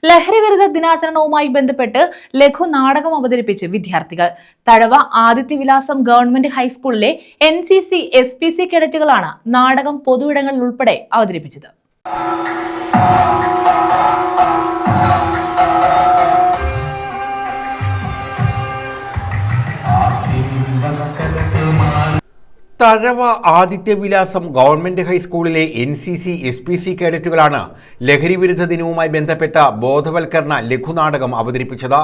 ലഹരിവിരുദ്ധ ദിനാചരണവുമായി ബന്ധപ്പെട്ട് ലഘു നാടകം അവതരിപ്പിച്ച് വിദ്യാർത്ഥികൾ. തഴവ ആദിത്യവിലാസം ഗവൺമെന്റ് ഹൈസ്കൂളിലെ NCC SPC കേഡറ്റുകളാണ് നാടകം പൊതുയിടങ്ങളിൽ ഉൾപ്പെടെ അവതരിപ്പിച്ചത്. തഴവ ആദിത്യവിലാസം ഗവൺമെന്റ് ഹൈസ്കൂളിലെ NCC SPC കേഡറ്റുകളാണ് ലഹരിവിരുദ്ധ ദിനവുമായി ബന്ധപ്പെട്ട ബോധവൽക്കരണ ലഘുനാടകം അവതരിപ്പിച്ചത്.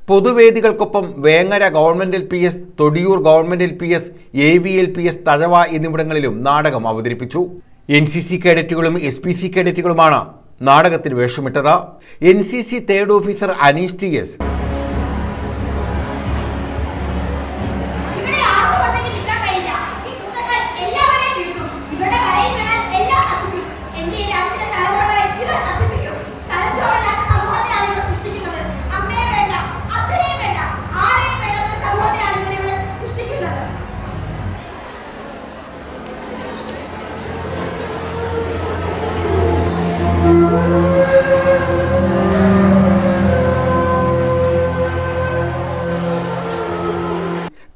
പൊതുവേദികൾക്കൊപ്പം Vengara government LPS, Thodiyoor government LPS, AVLPS, Thazhava എന്നിവിടങ്ങളിലും നാടകം അവതരിപ്പിച്ചു. NCC കേഡറ്റുകളും SPC കേഡറ്റുകളുമാണ് നാടകത്തിൽ വേഷമിട്ടത്. NCC third officer Aneesh TS,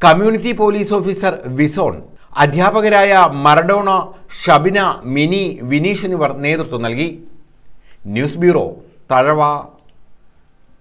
community police officer Vison, അധ്യാപകരായ മറഡോണ, ഷബിന, മിനി, വിനീഷ് എന്നിവർ നേതൃത്വം നൽകി. News bureau, Thazhava.